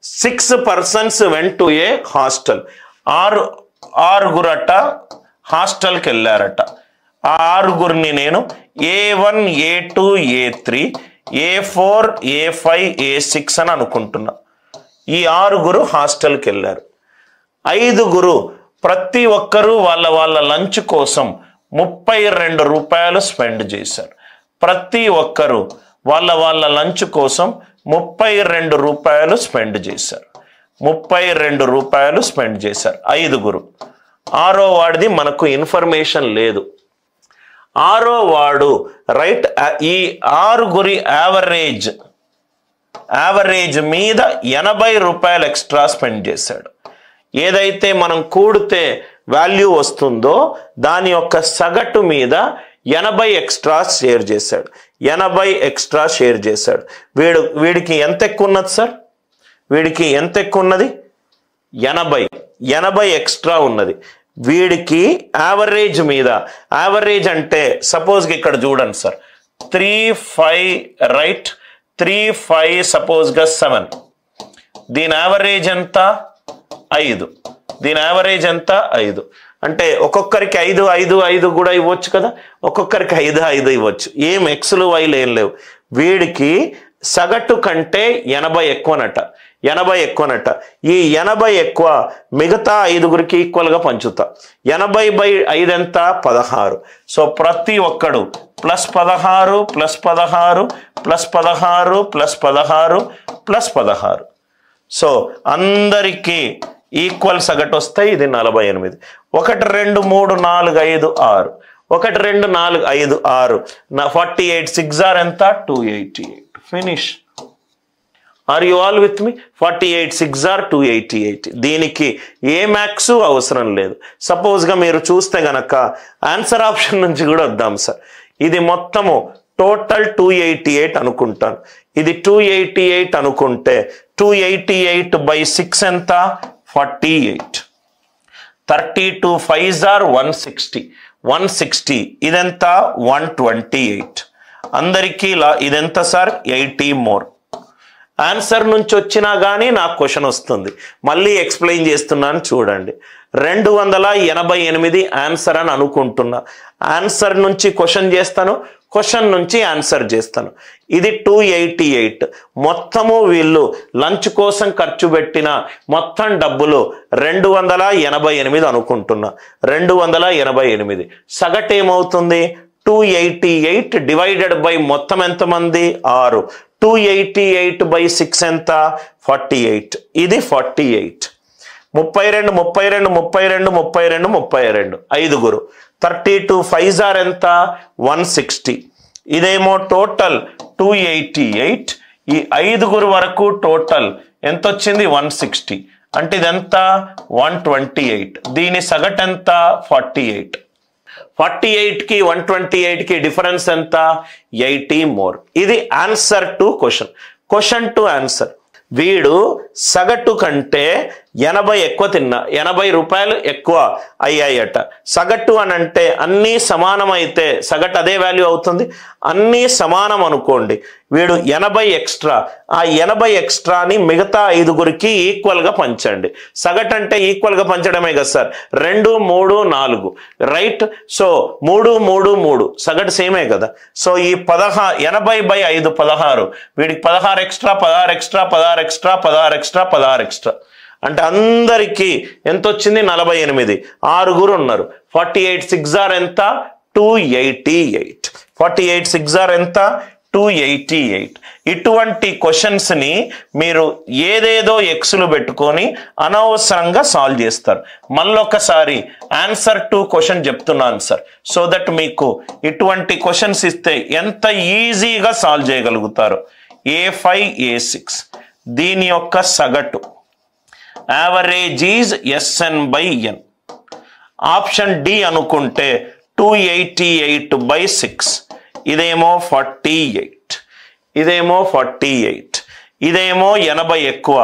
6 persons went to a hostel. ఆరుగురట హాస్టల్కి వెళ్ళారట. ఆ ఆరుగురిని నేను A1 A2 A3 A4 A5 A6 అని అనుకుంటున్నా. ఈ ఆరుగురు హాస్టల్కి వెళ్ళారు. 5గురు ప్రతి ఒక్కరూ వాళ్ళ లంచ్ కోసం 32 రూపాయలు స్పెండ్ చేశారు. ప్రతి ఒక్కరూ వాళ్ళ లంచ్ కోసం 32 రూపాయలు స్పెండ్ చేశారు. 32 రూపాయలు స్పెండ్ చేశారు 5గురు. ఆరో వాడిది మనకు ఇన్ఫర్మేషన్ లేదు. ఆరో వాడు రైట్ ఈ ఆరుగురి యావరేజ్ మీద 80 రూపాయలు ఎక్స్ట్రా స్పెండ్ చేశాడు. ఏదైతే మనం కూడితే వాల్యూ వస్తుందో దాని యొక్క సగటు మీద 80 ఎక్స్ట్రా షేర్ చేశాడు. 80 ఎక్స్ట్రా షేర్ చేశాడు. వీడికి ఎంత ఎక్కువ ఉన్నది సార్? వీడికి ఎంత ఎక్కువ ఉన్నది? 80 ఎక్స్ట్రా ఉన్నది. వీడికి యావరేజ్ మీద, యావరేజ్ అంటే సపోజ్గా ఇక్కడ చూడండి సార్, 3 5 రైట్, 3 5 సపోజ్గా 7. దీని యావరేజ్ ఎంత? 5. దీని యావరేజ్ ఎంత? 5. అంటే ఒక్కొక్కరికి 5 5 5 కూడా ఇవ్వచ్చు కదా, ఒక్కొక్కరికి 5 5 ఇవ్వచ్చు. ఏం ఎక్స్లు వైలు ఏం లేవు. వీడికి సగటు కంటే 80 ఎక్కువనట. 80 ఎక్కువనట. ఈ 80 ఎక్కువ మిగతా 5గురికి ఈక్వల్గా పంచుతా. 80/5 ఎంత? 16. సో ప్రతి ఒక్కడు +16 +16 +16 +16 +16. సో అందరికీ ఈక్వల్ సగటు వస్తాయి. ఇది 48. 1 2 3 4 5 6. 1 2 4 5 6. 48 6 ఆర్ ఎంత? 288. Finish. Are you all with me? 48 6 are 288. దీనికి ఏ మ్యాథ్స్ అవసరం లేదు. సపోజ్గా మీరు చూస్తే గనక ఆన్సర్ ఆప్షన్ నుంచి కూడా వద్దాం సార్. ఇది మొత్తము టోటల్ 288 అనుకుంటాను. ఇది 288 అనుకుంటే 288/6 ఎంత? 48. 32 5s are 160. 160 ఇదెంత? 128. అందరికీ ఇదెంత సార్? 80 మోర్. ఆన్సర్ నుంచి వచ్చినా కానీ నాకు క్వశ్చన్ వస్తుంది. మళ్ళీ ఎక్స్ప్లెయిన్ చేస్తున్నాను చూడండి. 288 ఆన్సర్ అని అనుకుంటున్నా. ఆన్సర్ నుంచి క్వశ్చన్ చేస్తాను, క్వశ్చన్ నుంచి ఆన్సర్ చేస్తాను. ఇది 288. మొత్తము వీళ్ళు లంచ్ కోసం ఖర్చు పెట్టిన మొత్తం డబ్బులు 288 అనుకుంటున్నా. 288 సగటు ఏమవుతుంది? 288 డివైడెడ్ బై మొత్తం ఎంతమంది? 6. 288/6 ఎంత? 48. ఇది 48. 32 32 32 32 32 5గురు. 32 5s are ఎంత? 160. ఇదేమో టోటల్ 288. ఈ 5గురు వరకు టోటల్ ఎంత వచ్చింది? 160. అంటే ఇదెంత? 128. దీని సగటు ఎంత? 48. 48కి 128కి డిఫరెన్స్ ఎంత? 80 మోర్. ఇది answer to question. Question to answer. వీడు సగటు కంటే 80 ఎక్కువ తిన్నా, 80 రూపాయలు ఎక్కువ అయ్యాయట. సగటు అని అంటే అన్నీ సమానమైతే సగటు అదే వాల్యూ అవుతుంది. అన్నీ సమానం అనుకోండి. వీడు 80 ఎక్స్ట్రా, ఆ 80 ఎక్స్ట్రాని మిగతా 5గురికి ఈక్వల్గా పంచండి. సగటు అంటే ఈక్వల్గా పంచడమే కదా సార్. 2 3 4 రైట్. సో 3 3 3 సగటు సేమే కదా. సో ఈ 80/5 16. వీడికి 16 extra 16 extra 16 extra 16 extra 16 extra అంటే అందరికీ ఎంత వచ్చింది? 48. 6గురు ఉన్నారు. 48 6 ఆర్ ఎంత? 288. 48 6 ఆర్ ఎంత? 288. ఇటువంటి క్వశ్చన్స్ని మీరు ఏదేదో ఎక్స్లు పెట్టుకొని అనవసరంగా సాల్వ్ చేస్తారు. మళ్ళొకసారి ఆన్సర్ టు క్వశ్చన్ చెప్తున్నాను సార్, సో దట్ మీకు ఇటువంటి క్వశ్చన్స్ ఇస్తే ఎంత ఈజీగా సాల్వ్ చేయగలుగుతారు. A5 A6 దీని యొక్క సగటు average is SN/N. Option D అనుకుంటే 288/6. ఇదేమో 48. ఇదేమో 48. ఇదేమో 80 ఎక్కువ.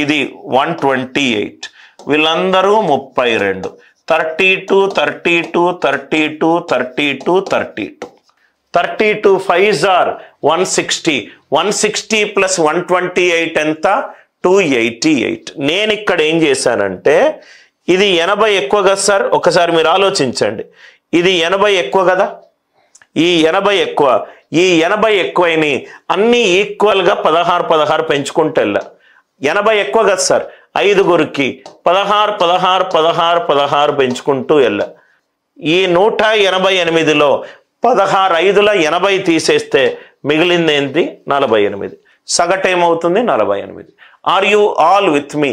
ఇది 128. వీళ్ళందరూ 32. 32 32 32 32 32. 32 5s are 160. 160 + 128 ఎంత? 288. నేను ఇక్కడ ఏం చేశానంటే, ఇది 80 ఎక్కువ కదా సార్, ఒకసారి మీరు ఆలోచించండి. ఇది 80 ఎక్కువ కదా, ఈ 80 ఎక్కువ, ఈ 80 ఎక్కువైనా అన్నీ ఈక్వల్గా 16 పెంచుకుంటూ వెళ్ళా. 80 ఎక్కువ కదా సార్, 5గురికి 16 పెంచుకుంటూ వెళ్ళా. ఈ 188లో 16 5ల 80 తీసేస్తే మిగిలింది ఏంటి? 48. సగటు ఏమవుతుంది? 48. Are you all with me?